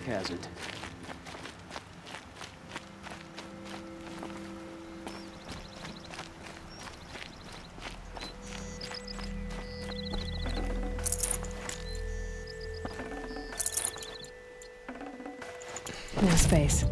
hasn't. No space.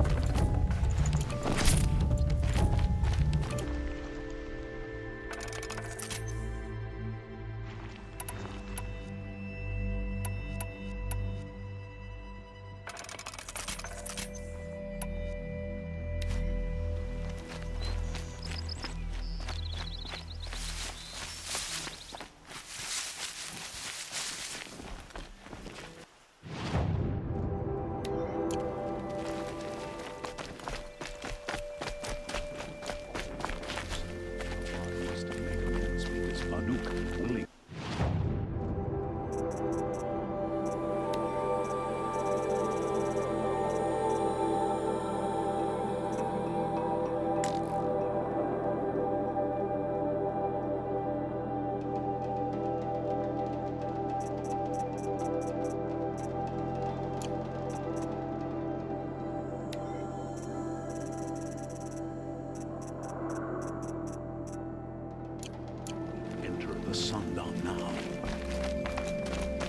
The sundown now.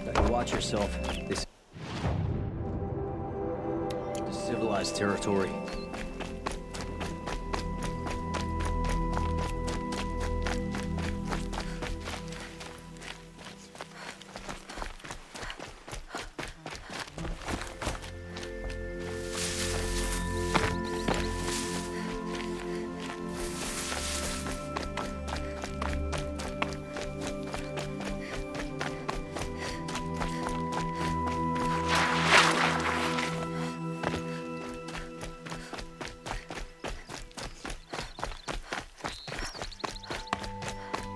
Better watch yourself. This is civilized territory.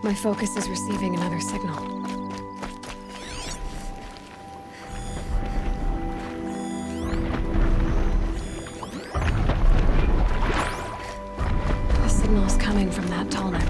My focus is receiving another signal. The signal is coming from that tall neck.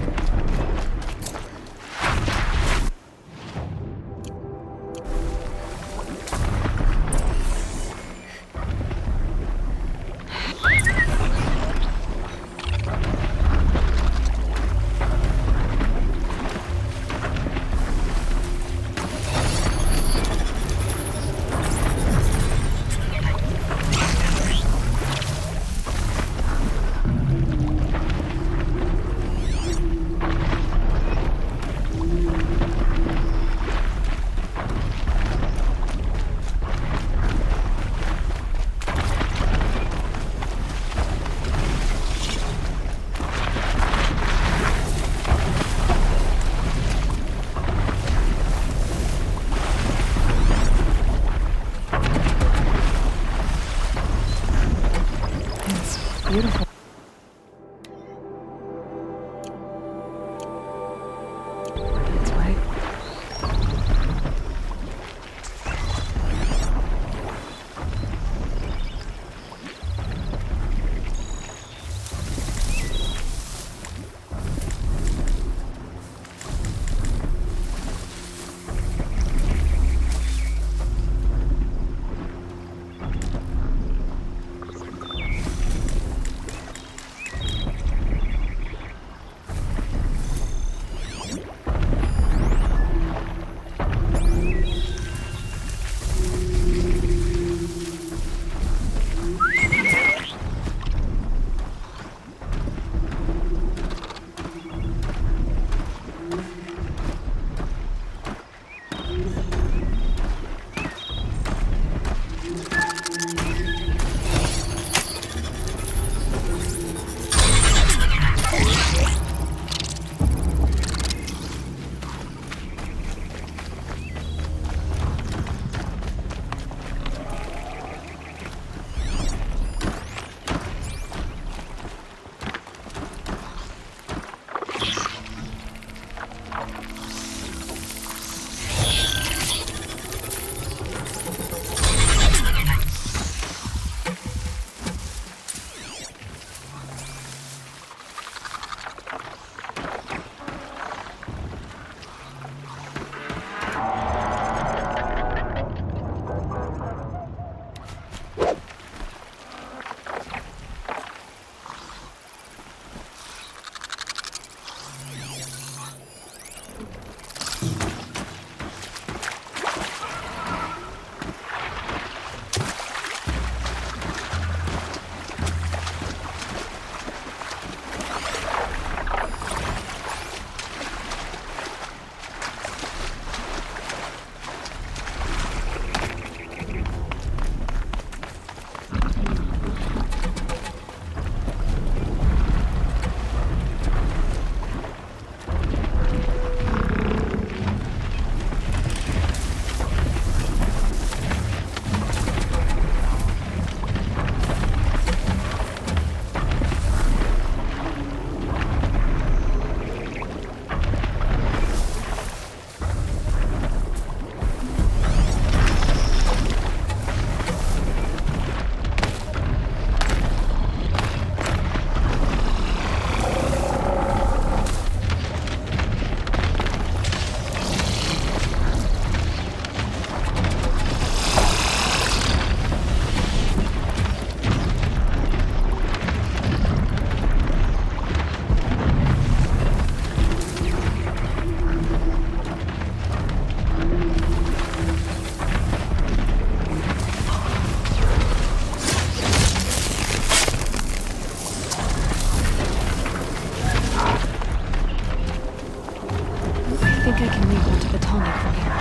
think I can lead one to the tonic from here.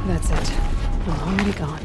That's it. I'm already gone.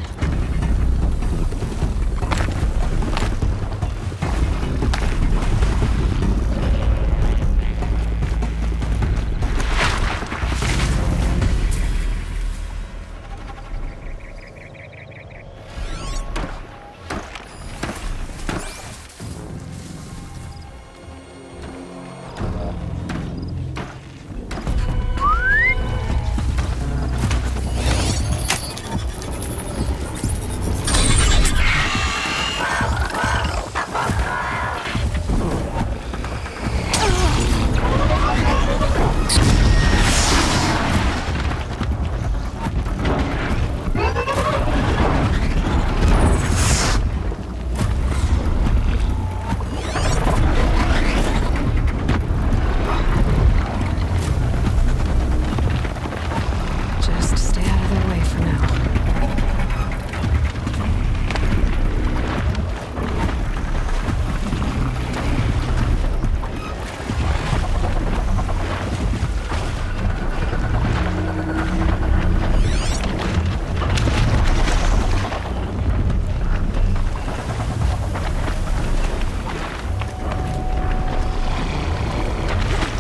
Just stay out of their way for now.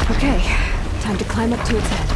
Okay, time to climb up to its head.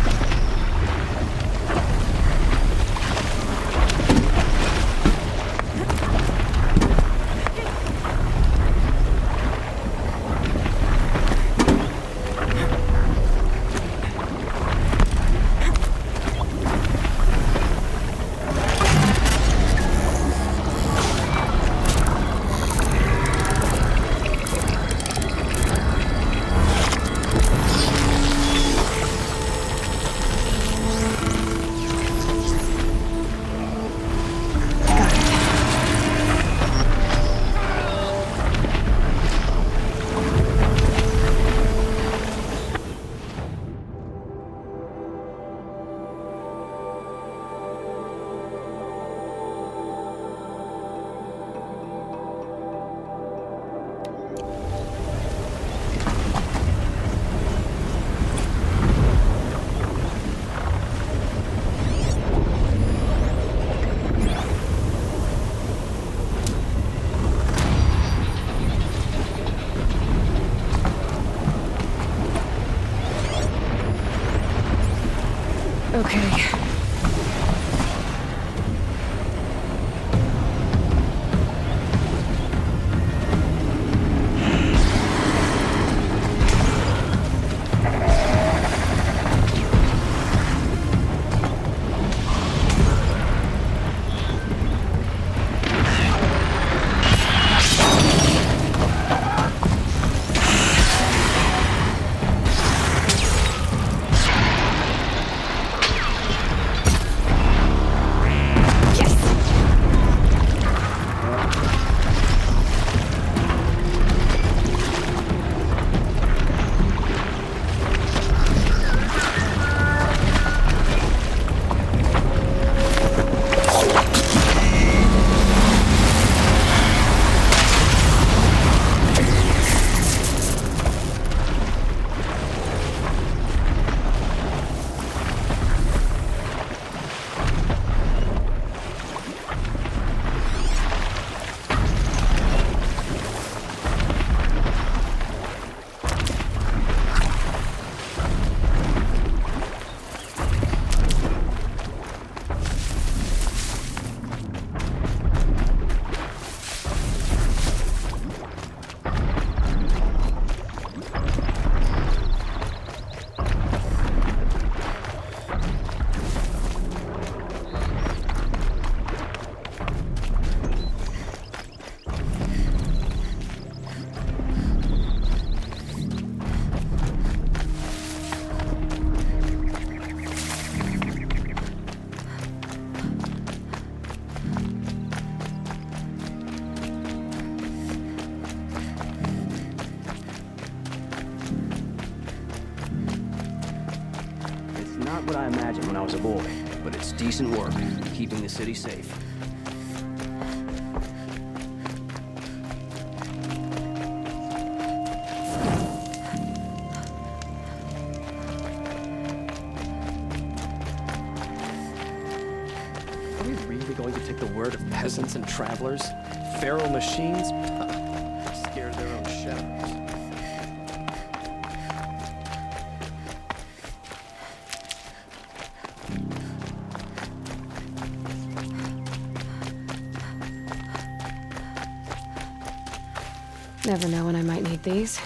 what I imagined when I was a boy, but it's decent work, keeping the city safe. Are we really going to take the word of peasants and travelers? Feral machines? Scared of their own shadows. Never know when I might need these.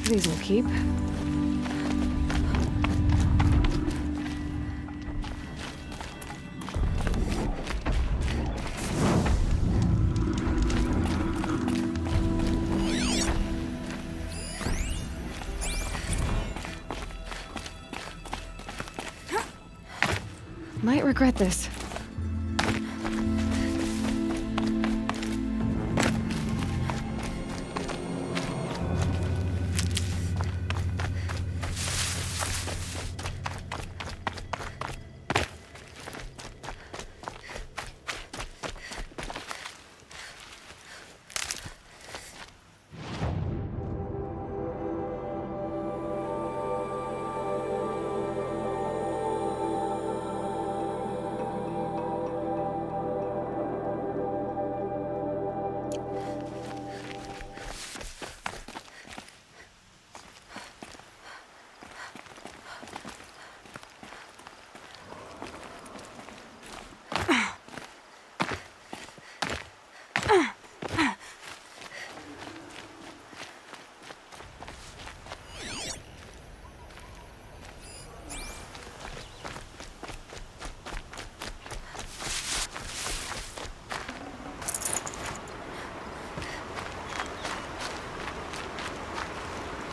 These will keep. Might regret this.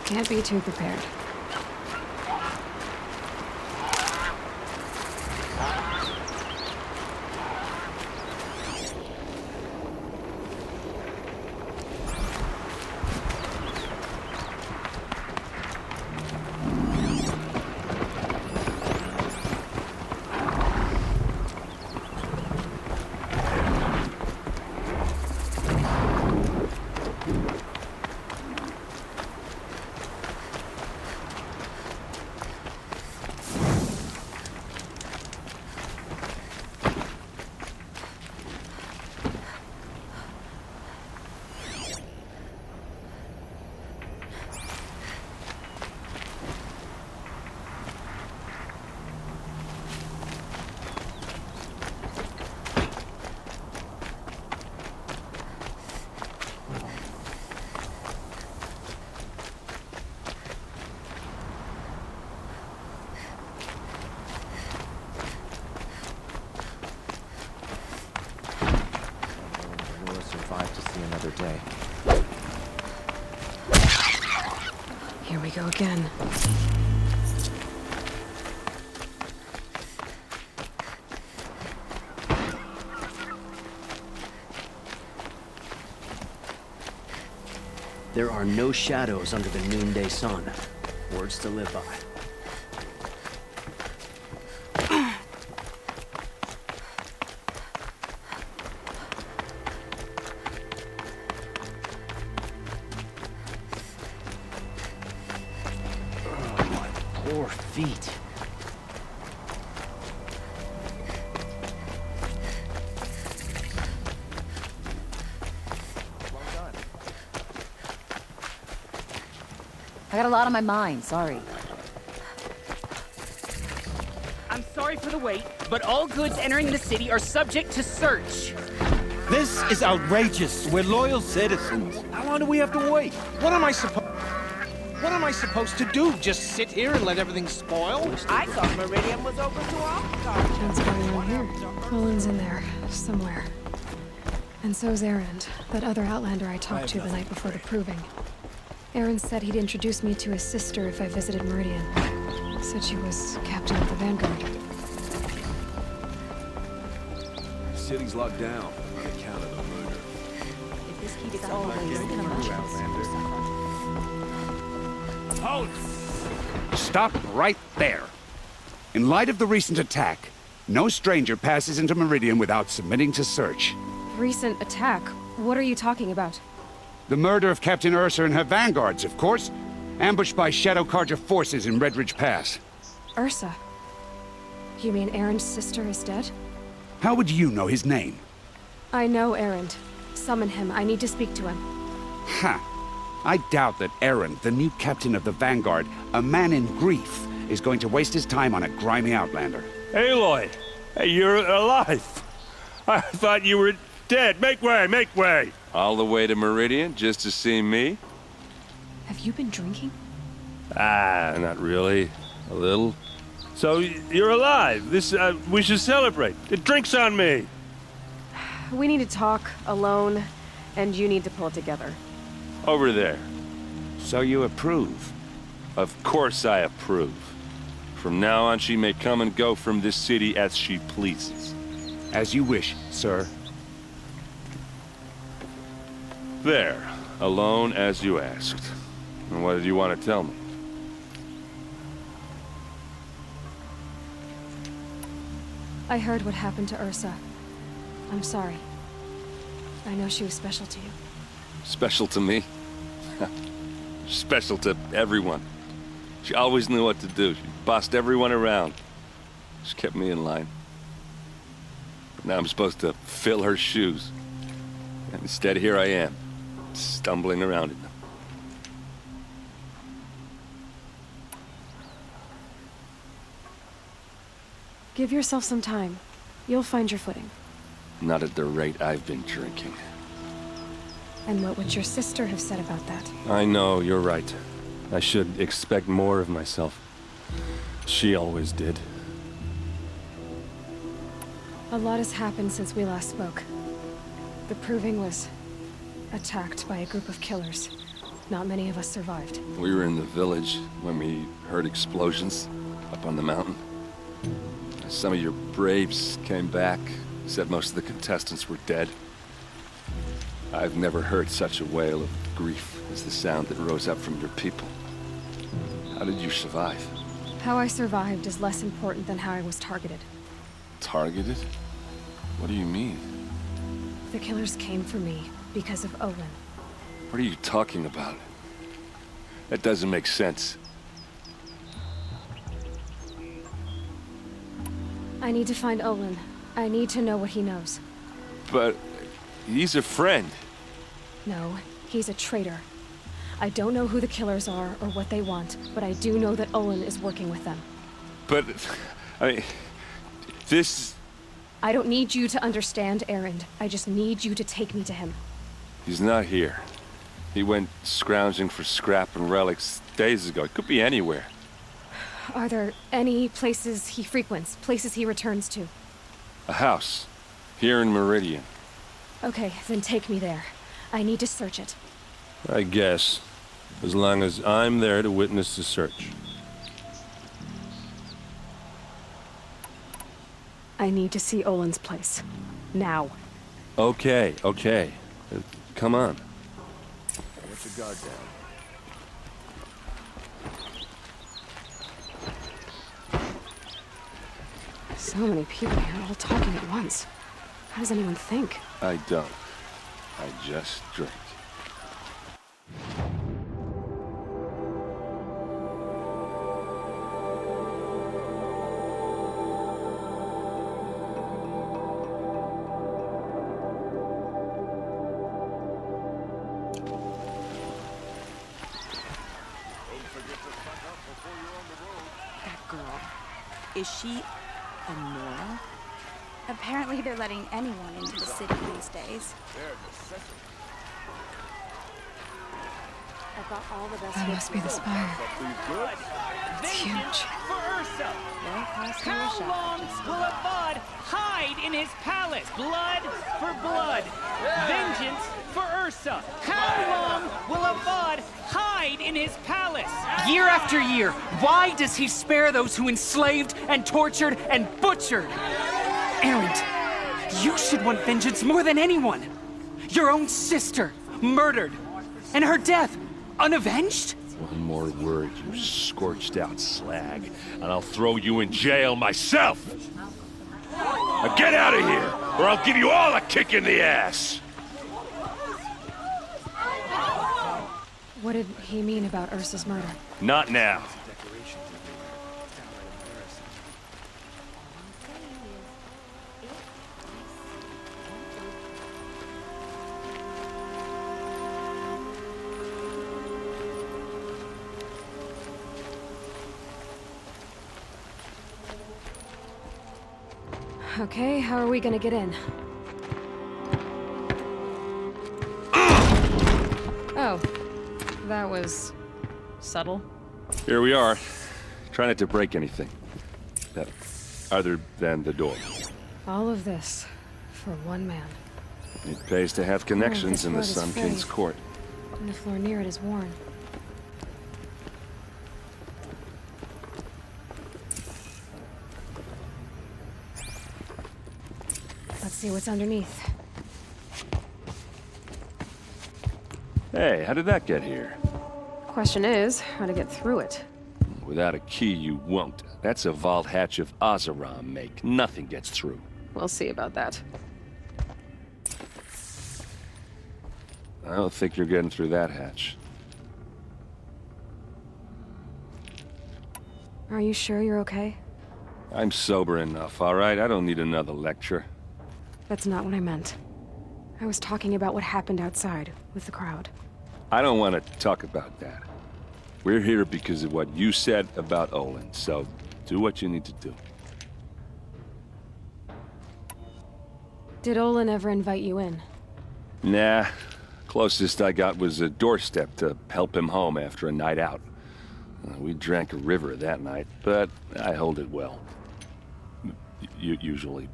Can't be too prepared. Day. Here we go again. There are no shadows under the noonday sun. Words to live by. I got a lot on my mind, sorry. I'm sorry for the wait, but all goods entering the city are subject to search. This is outrageous. We're loyal citizens. How long do we have to wait? What am I supposed to do? Just sit here and let everything spoil? I thought Meridian was open to all cars. What's going on here? Olin's in there, somewhere. And so's Erend, that other Outlander I talked to the night before the proving. Erend said he'd introduce me to his sister if I visited Meridian. Said she was captain of the Vanguard. The city's locked down on account of the murder. If this keeps going, he's gonna mush us. Halt! Stop right there. In light of the recent attack, no stranger passes into Meridian without submitting to search. Recent attack? What are you talking about? The murder of Captain Ursa and her vanguards, of course. Ambushed by Shadow Carja forces in Redridge Pass. Ursa? You mean Erend's sister is dead? How would you know his name? I know Erend. Summon him. I need to speak to him. Ha! I doubt that Erend, the new captain of the Vanguard, a man in grief, is going to waste his time on a grimy outlander. Aloy! Hey, you're alive! I thought you were dead. Make way, make way! All the way to Meridian just to see me? Have you been drinking? Ah, not really. A little. So, you're alive. We should celebrate. The drink's on me! We need to talk, alone, and you need to pull it together. Over there. So you approve? Of course I approve. From now on, she may come and go from this city as she pleases. As you wish, sir. There. Alone as you asked. And what did you want to tell me? I heard what happened to Ursa. I'm sorry. I know she was special to you. Special to me? Special to everyone. She always knew what to do. She bossed everyone around. She kept me in line. But now I'm supposed to fill her shoes. And instead, here I am, stumbling around in them. Give yourself some time. You'll find your footing. Not at the rate I've been drinking. And what would your sister have said about that? I know, you're right. I should expect more of myself. She always did. A lot has happened since we last spoke. The Proving was attacked by a group of killers. Not many of us survived. We were in the village when we heard explosions up on the mountain. Some of your braves came back, said most of the contestants were dead. I've never heard such a wail of grief as the sound that rose up from your people. How did you survive? How I survived is less important than how I was targeted. Targeted? What do you mean? The killers came for me because of Olin. What are you talking about? That doesn't make sense. I need to find Olin. I need to know what he knows. But he's a friend. No, he's a traitor. I don't know who the killers are or what they want, but I do know that Olin is working with them. But, I mean, this... I don't need you to understand, Erend. I just need you to take me to him. He's not here. He went scrounging for scrap and relics days ago. It could be anywhere. Are there any places he frequents, places he returns to? A house. Here in Meridian. Okay, then take me there. I need to search it. I guess. As long as I'm there to witness the search. I need to see Olin's place. Now. Okay, okay. Come on. Get your guard down. So many people here all talking at once. How does anyone think? I don't. I just drink. Is she a Nora? Apparently they're letting anyone into the city these days. I've got all the best. That must be the spire. It's huge. For Ursa! How long will Avad hide in his palace? Blood for blood. Vengeance for Ursa. How long will Avad hide in his palace? Year after year, why does he spare those who enslaved and tortured and butchered? Erend, you should want vengeance more than anyone. Your own sister, murdered, and her death, unavenged? One more word, you scorched out slag, and I'll throw you in jail myself! Now get out of here, or I'll give you all a kick in the ass! What did he mean about Ursa's murder? Not now. Okay, how are we gonna get in? Oh, that was subtle. Here we are. Try not to break anything. Other than the door. All of this for one man. It pays to have connections this in the blood is Sun King's frayed. court. And the floor near it is worn. Let's see what's underneath. Hey, how did that get here? Question is, how to get through it. Without a key, you won't. That's a vault hatch of Azeram make. Nothing gets through. We'll see about that. I don't think you're getting through that hatch. Are you sure you're okay? I'm sober enough, all right? I don't need another lecture. That's not what I meant. I was talking about what happened outside with the crowd. I don't want to talk about that. We're here because of what you said about Olin, so do what you need to do. Did Olin ever invite you in? Nah. Closest I got was a doorstep to help him home after a night out. We drank a river that night, but I hold it well. Usually.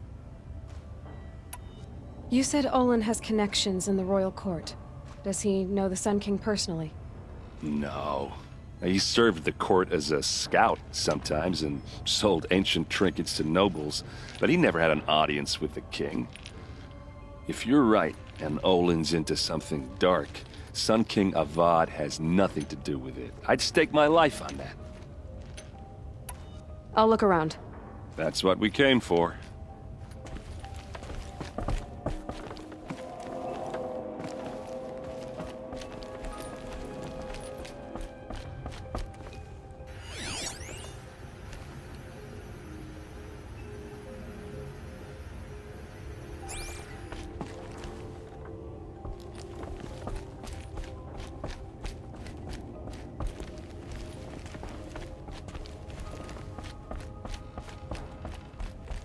You said Olin has connections in the royal court. Does he know the Sun King personally? No. He served the court as a scout sometimes and sold ancient trinkets to nobles, but he never had an audience with the king. If you're right, and Olin's into something dark, Sun King Avad has nothing to do with it. I'd stake my life on that. I'll look around. That's what we came for.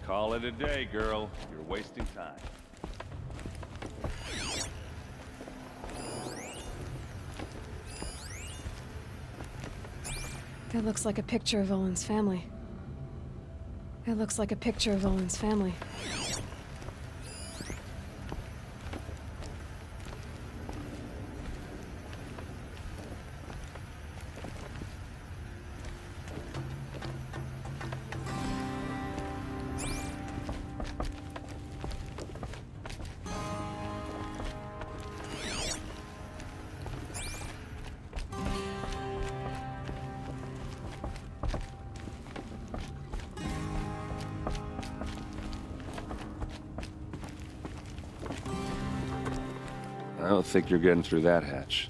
Call it a day, girl. You're wasting time. That looks like a picture of Olin's family. It looks like a picture of Olin's family. I don't think you're getting through that hatch.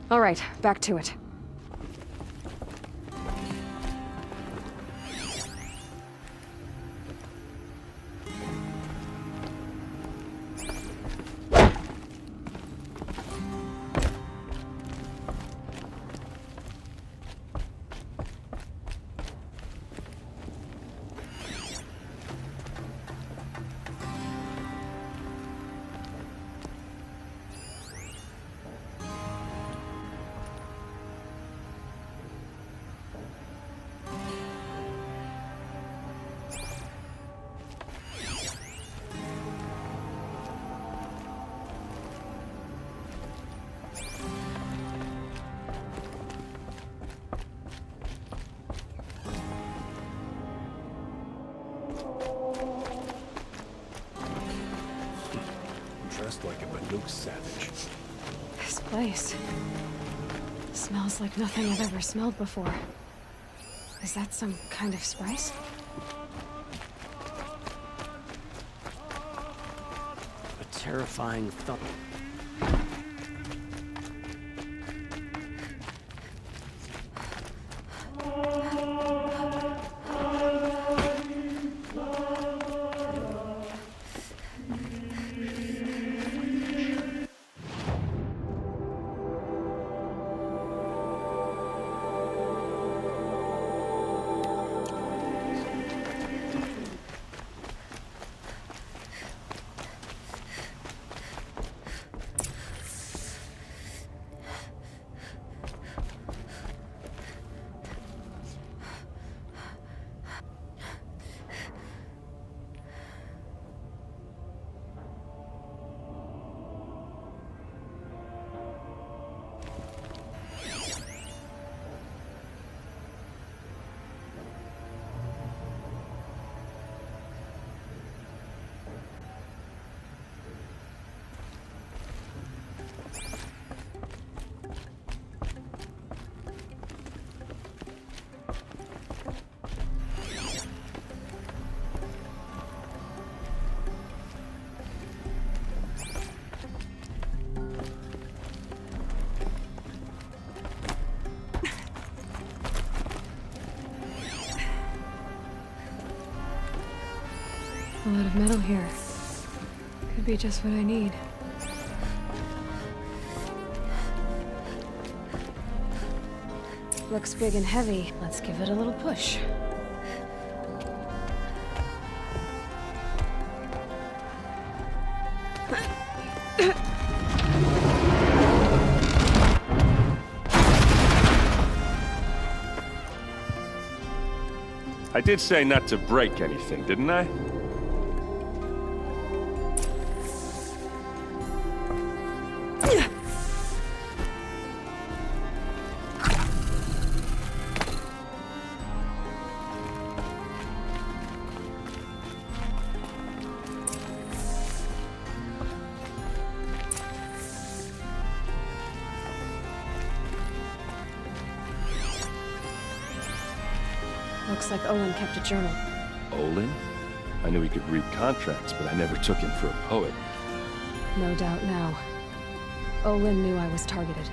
All right, back to it. Dressed like a Banuk savage. This place smells like nothing I've ever smelled before. Is that some kind of spice? A terrifying thump. A lot of metal here. Could be just what I need. Looks big and heavy. Let's give it a little push. I did say not to break anything, didn't I? Looks like Olin kept a journal. Olin? I knew he could read contracts, but I never took him for a poet. No doubt now. Olin knew I was targeted.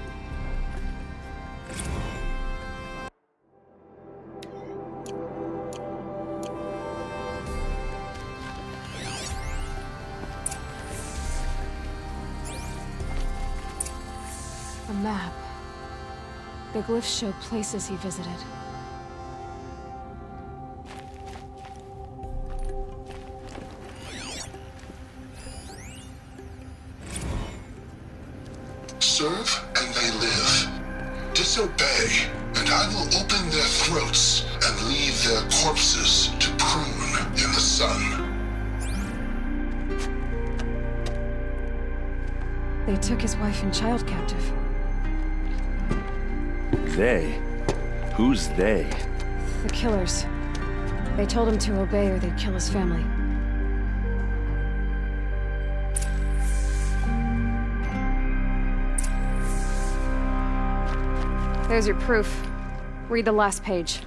A map. The glyphs show places he visited. Serve and they live. Disobey, and I will open their throats and leave their corpses to prune in the sun. They took his wife and child captive. They? Who's they? The killers. They told him to obey or they'd kill his family. There's your proof. Read the last page.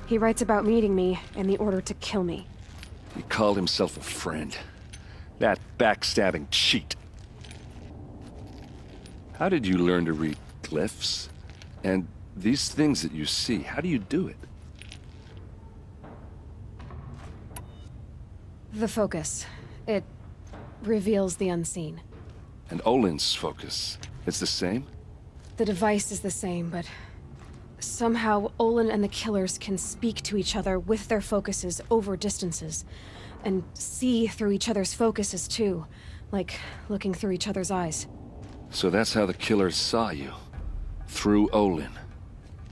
He writes about meeting me and the order to kill me. He called himself a friend. That backstabbing cheat. How did you learn to read glyphs? And these things that you see, how do you do it? The focus. It reveals the unseen. And Olin's focus, it's the same? The device is the same, but somehow Olin and the killers can speak to each other with their focuses over distances, and see through each other's focuses too, like looking through each other's eyes. So that's how the killers saw you? Through Olin?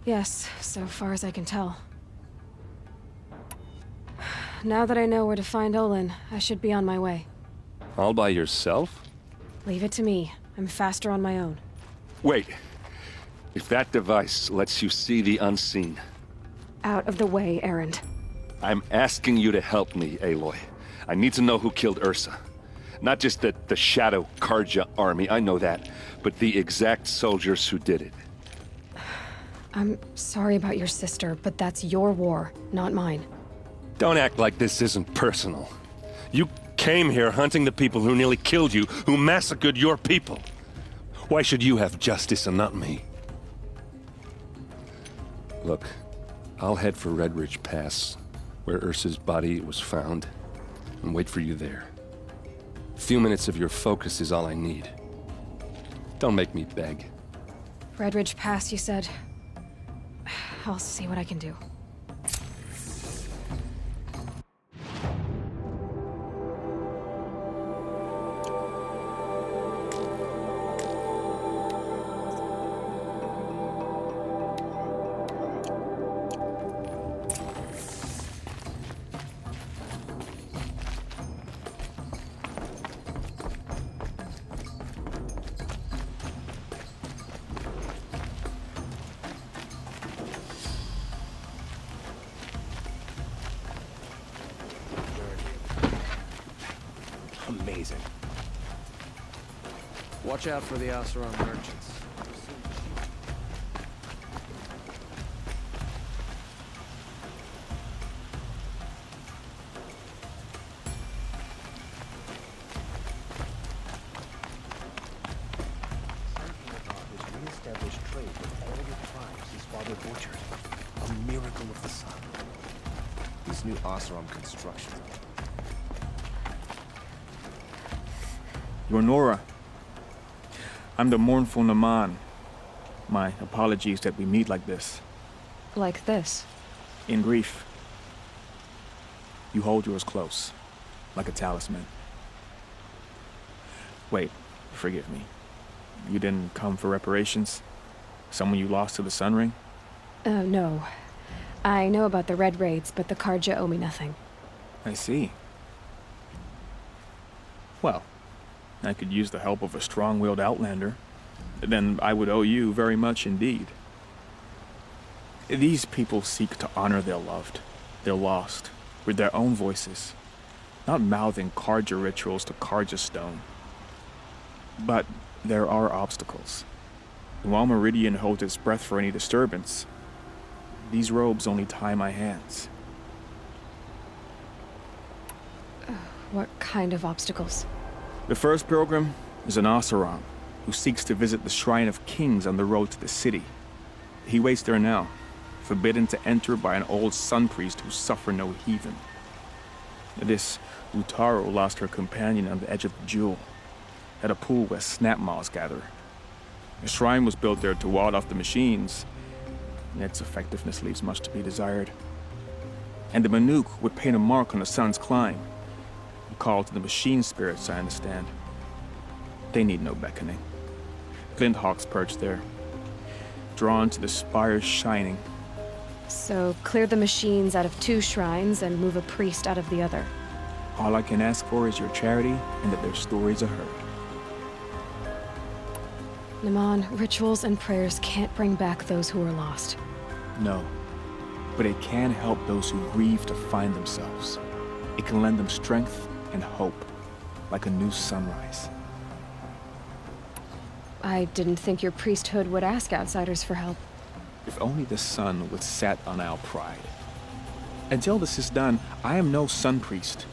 Yes, so far as I can tell. Now that I know where to find Olin, I should be on my way. All by yourself? Leave it to me. I'm faster on my own. Wait. If that device lets you see the unseen... Out of the way, Erend. I'm asking you to help me, Aloy. I need to know who killed Ursa. Not just the Shadow Karja army, I know that, but the exact soldiers who did it. I'm sorry about your sister, but that's your war, not mine. Don't act like this isn't personal. You came here hunting the people who nearly killed you, who massacred your people. Why should you have justice and not me? Look, I'll head for Red Ridge Pass, where Ursa's body was found, and wait for you there. A few minutes of your focus is all I need. Don't make me beg. Red Ridge Pass, you said? I'll see what I can do. Amazing. Watch out for the Oseram merchants. Re-established trade with all the tribes his father butchered. A miracle of the sun. This new Oseram construction. You're Nora. I'm the mournful Naman. My apologies that we meet like this. Like this? In grief. You hold yours close, like a talisman. Wait, forgive me. You didn't come for reparations? Someone you lost to the Sun Ring? No. I know about the Red Raids, but the Karja owe me nothing. I see. Well, I could use the help of a strong-willed outlander. Then I would owe you very much indeed. These people seek to honor their loved, their lost, with their own voices, not mouthing Karja rituals to Karja stone. But there are obstacles. While Meridian holds its breath for any disturbance, these robes only tie my hands. What kind of obstacles? The first pilgrim is an Oseram who seeks to visit the Shrine of Kings on the road to the city. He waits there now, forbidden to enter by an old sun priest who suffer no heathen. This Utaro lost her companion on the edge of the jewel, at a pool where snap moths gather. The shrine was built there to ward off the machines, and its effectiveness leaves much to be desired. And the Manuk would paint a mark on the sun's climb, a call to the machine spirits, I understand. They need no beckoning. Glint hawks perch there, drawn to the spires shining. So, clear the machines out of 2 shrines and move a priest out of the other. All I can ask for is your charity and that their stories are heard. Naman, rituals and prayers can't bring back those who are lost. No, but it can help those who grieve to find themselves. It can lend them strength and hope, like a new sunrise. I didn't think your priesthood would ask outsiders for help. If only the sun would set on our pride. Until this is done, I am no sun priest.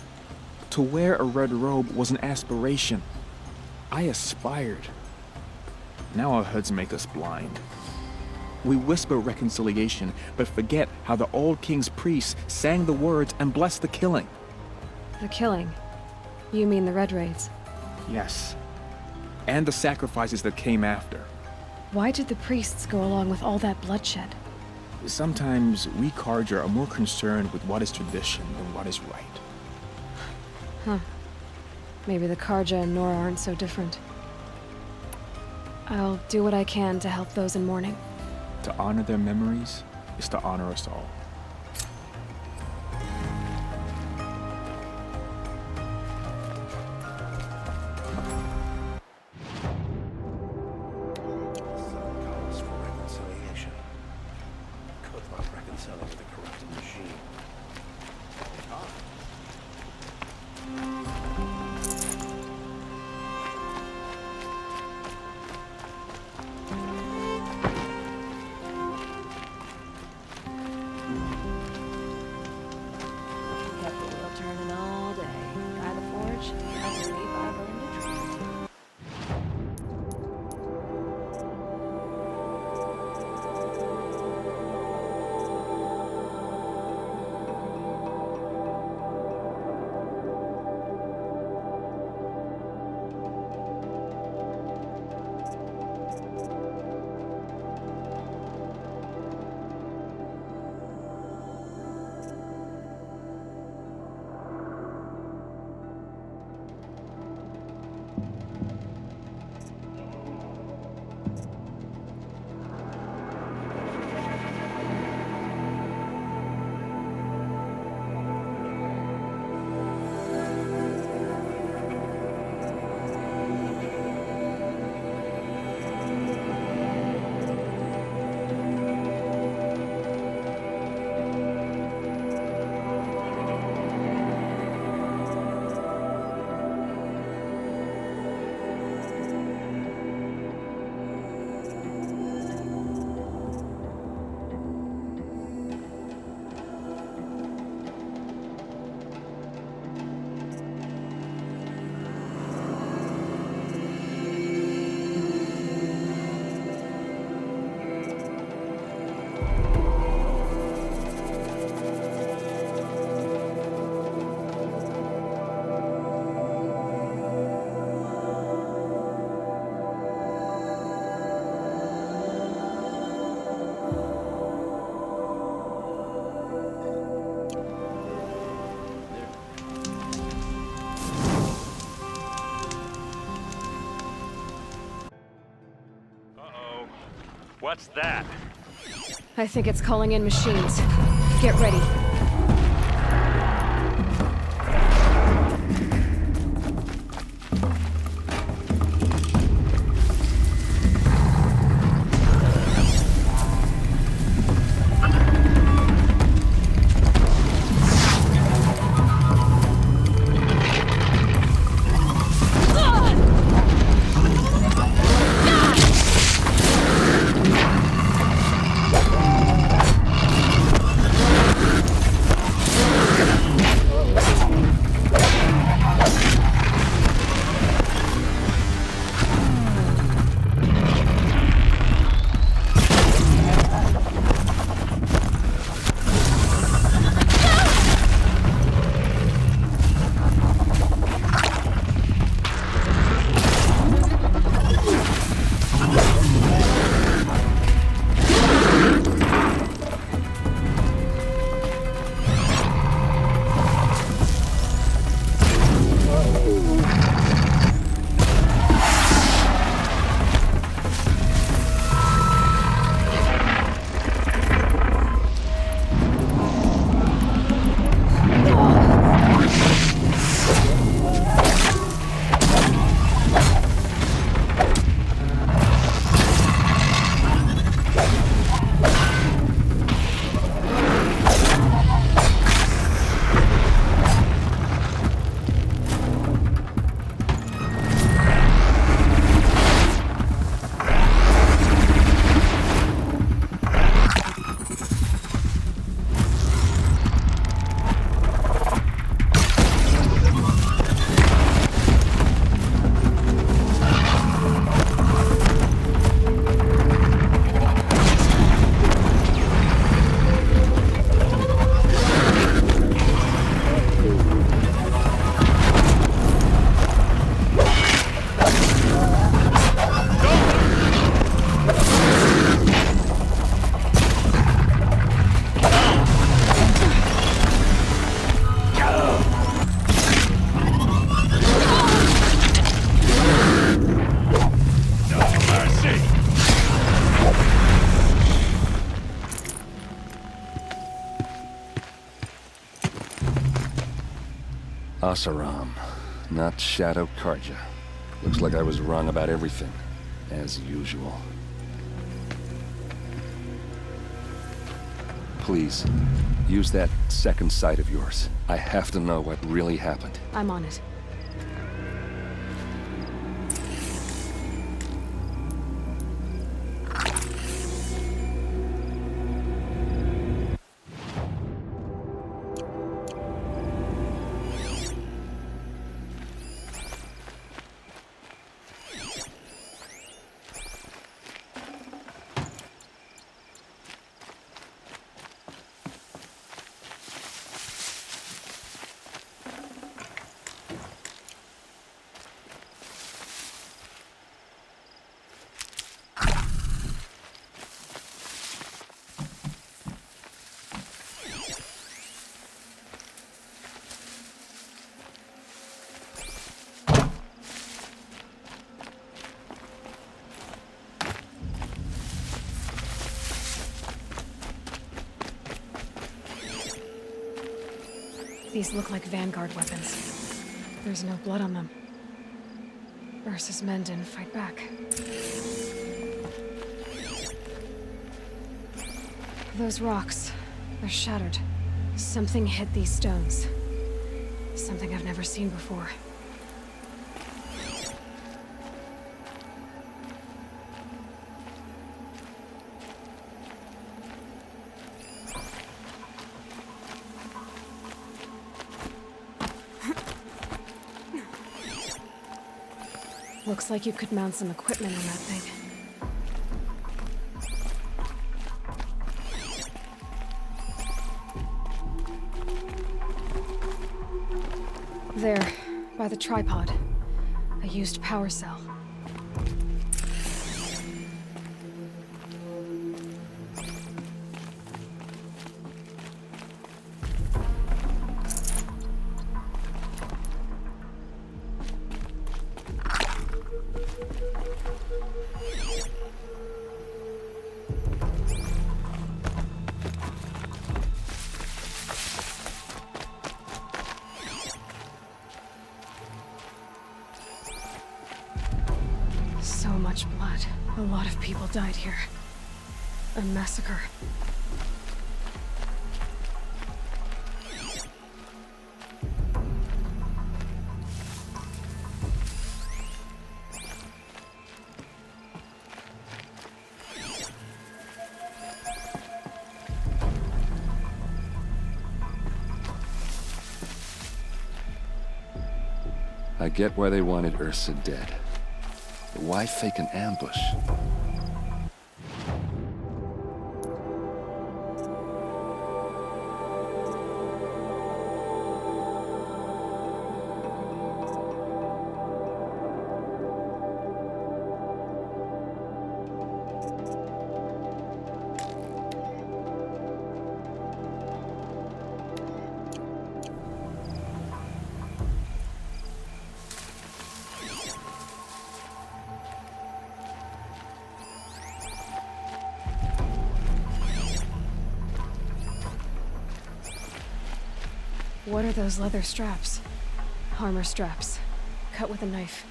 To wear a red robe was an aspiration. I aspired. Now our hoods make us blind. We whisper reconciliation, but forget how the old king's priests sang the words and blessed the killing. The killing? You mean the Red Raids? Yes. And the sacrifices that came after. Why did the priests go along with all that bloodshed? Sometimes we Karja are more concerned with what is tradition than what is right. Huh. Maybe the Karja and Nora aren't so different. I'll do what I can to help those in mourning. To honor their memories is to honor us all. What's that? I think it's calling in machines. Get ready. Asaram, not Shadow Karja. Looks like I was wrong about everything, as usual. Please, use that second sight of yours. I have to know what really happened. I'm on it. These look like Vanguard weapons. There's no blood on them. Ursa's men didn't fight back. Those rocks, they're shattered. Something hit these stones. Something I've never seen before. Looks like you could mount some equipment on that thing. There, by the tripod. A used power cell. much blood. A lot of people died here. A massacre. I get why they wanted Ursa dead. But why fake an ambush? What are those leather straps? Armor straps, cut with a knife.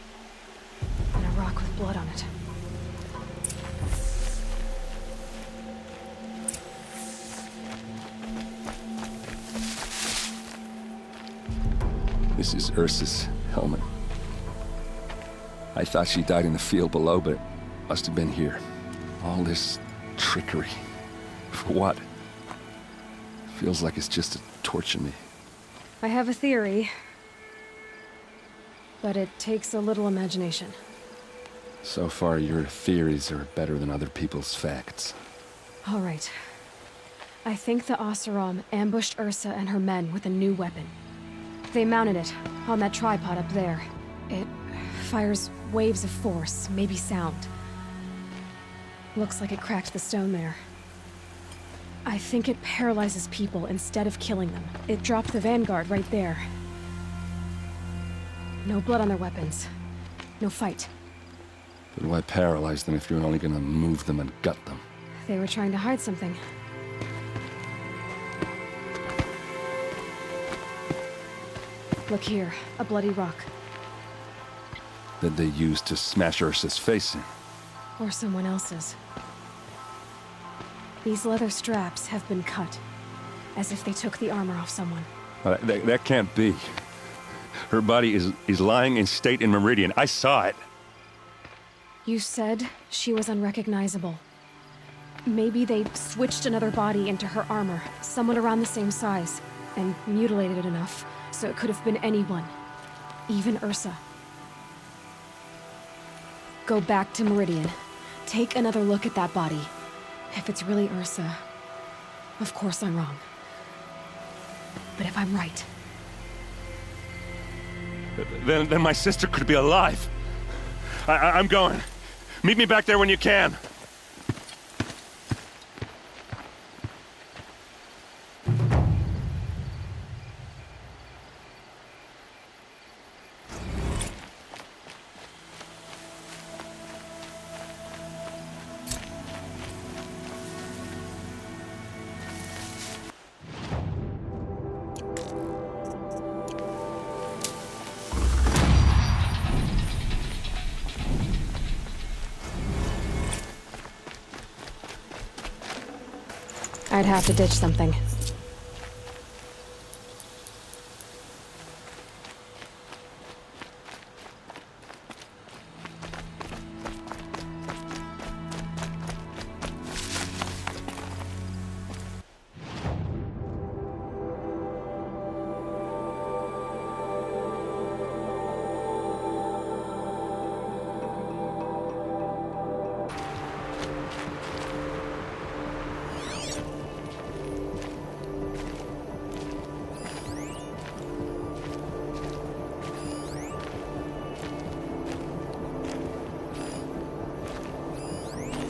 And a rock with blood on it. This is Ursa's helmet. I thought she died in the field below, but it must have been here. All this trickery. For what? Feels like it's just to torture me. I have a theory, but it takes a little imagination. So far, your theories are better than other people's facts. All right. I think the Oseram ambushed Ursa and her men with a new weapon. They mounted it on that tripod up there. It fires waves of force, maybe sound. Looks like it cracked the stone there. I think it paralyzes people instead of killing them. It dropped the vanguard right there. No blood on their weapons. No fight. But why paralyze them if you're only gonna move them and gut them? They were trying to hide something. Look here, a bloody rock. That they used to smash Ursa's face in. Or someone else's. These leather straps have been cut, as if they took the armor off someone. That can't be. Her body is lying in state in Meridian. I saw it. You said she was unrecognizable. Maybe they switched another body into her armor, someone around the same size, and mutilated it enough, so it could have been anyone. Even Ursa. Go back to Meridian. Take another look at that body. If it's really Ursa, of course I'm wrong. But if I'm right... Then my sister could be alive. I'm going. Meet me back there when you can. I'd have to ditch something.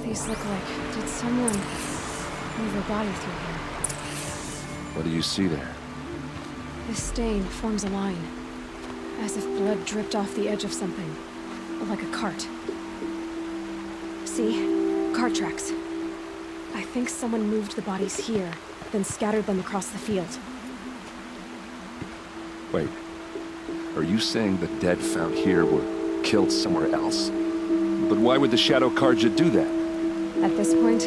These look like... Did someone move a body through here? What do you see there? This stain forms a line. As if blood dripped off the edge of something. Like a cart. See? Cart tracks. I think someone moved the bodies here, then scattered them across the field. Wait. Are you saying the dead found here were killed somewhere else? But why would the Shadow Karja do that? At this point,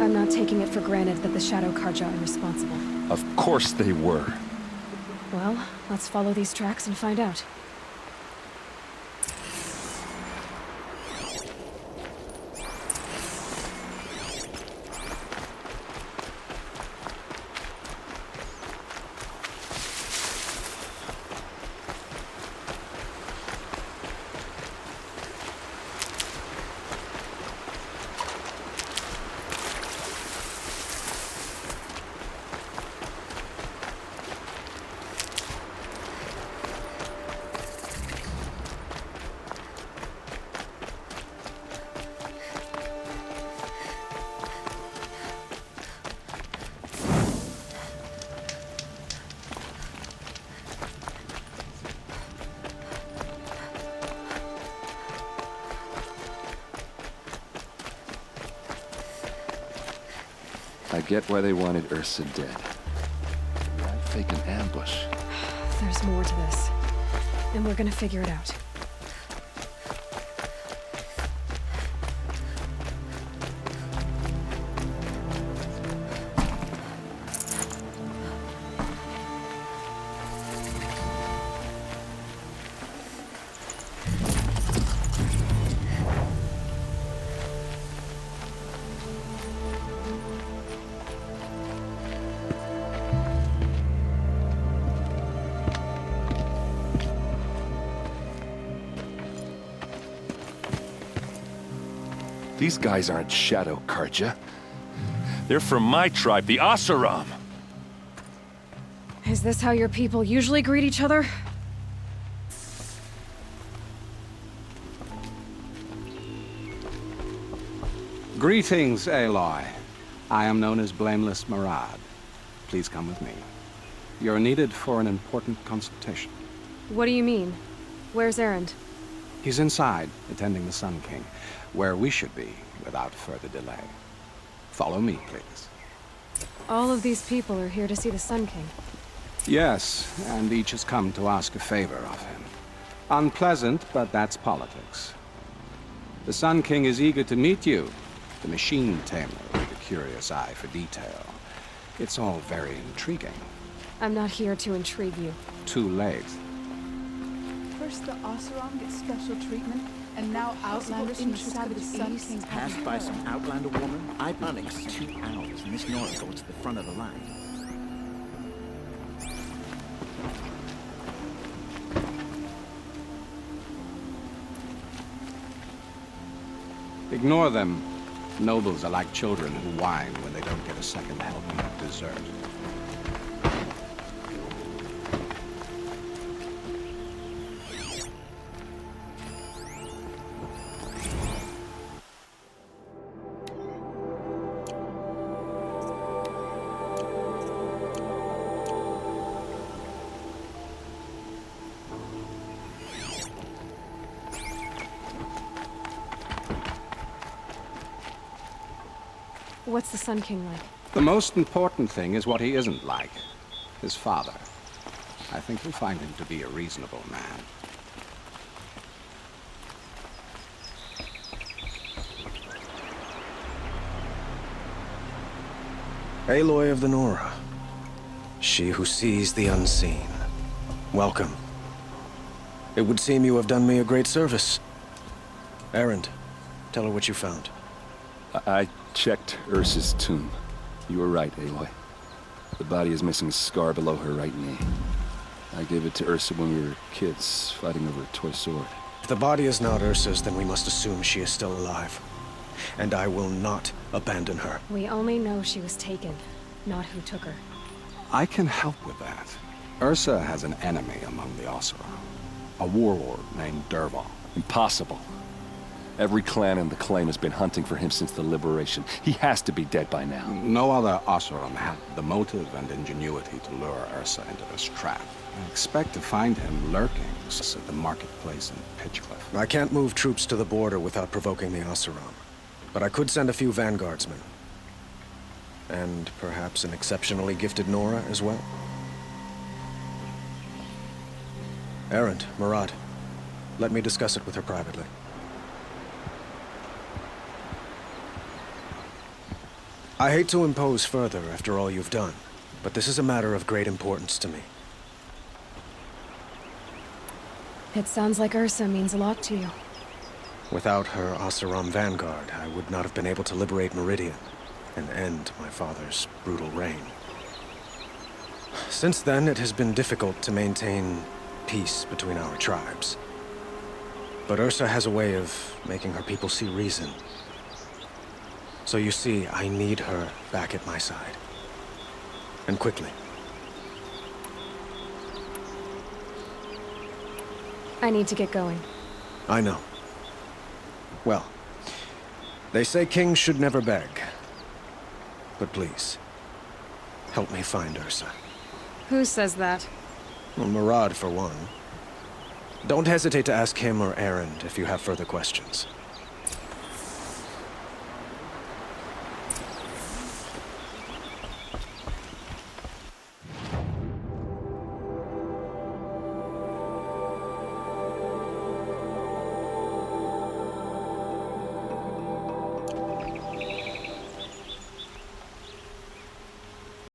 I'm not taking it for granted that the Shadow Karja are responsible. Of course they were. Well, let's follow these tracks and find out. I get why they wanted Ursa dead. Why fake an ambush? There's more to this, and we're gonna figure it out. These guys aren't Shadow Karja. They're from my tribe, the Oseram. Is this how your people usually greet each other? Greetings, Aloy. I am known as Blameless Murad. Please come with me. You're needed for an important consultation. What do you mean? Where's Erend? He's inside, attending the Sun King, where we should be without further delay. Follow me, please. All of these people are here to see the Sun King. Yes, and each has come to ask a favor of him. Unpleasant, but that's politics. The Sun King is eager to meet you, the machine tamer with a curious eye for detail. It's all very intriguing. I'm not here to intrigue you. Too late. First the Oseram get special treatment, and now Outlanders from the savage Sun King passed by some Outlander woman. I've been there for 2 hours, and this Nora goes to the front of the line. Ignore them. Nobles are like children who whine when they don't get a second helping of dessert. What's the Sun King like? The most important thing is what he isn't like. His father. I think you'll find him to be a reasonable man. Aloy of the Nora. She who sees the unseen. Welcome. It would seem you have done me a great service. Erend, tell her what you found. I checked Ursa's tomb. You were right, Aloy. The body is missing a scar below her right knee. I gave it to Ursa when we were kids, fighting over a toy sword. If the body is not Ursa's, then we must assume she is still alive. And I will not abandon her. We only know she was taken, not who took her. I can help with that. Ursa has an enemy among the Oseram. A warlord named Dervahl. Impossible. Every clan in the claim has been hunting for him since the liberation. He has to be dead by now. No other Oseram had the motive and ingenuity to lure Ursa into this trap. I expect to find him lurking at the marketplace in Pitchcliff. I can't move troops to the border without provoking the Oseram. But I could send a few vanguardsmen. And perhaps an exceptionally gifted Nora as well. Erend, Murad, let me discuss it with her privately. I hate to impose further after all you've done, but this is a matter of great importance to me. It sounds like Ursa means a lot to you. Without her Oseram vanguard, I would not have been able to liberate Meridian and end my father's brutal reign. Since then, it has been difficult to maintain peace between our tribes. But Ursa has a way of making her people see reason. So you see, I need her back at my side. And quickly. I need to get going. I know. Well, they say kings should never beg. But please, help me find Ursa. Who says that? Well, Murad, for one. Don't hesitate to ask him or Erend if you have further questions.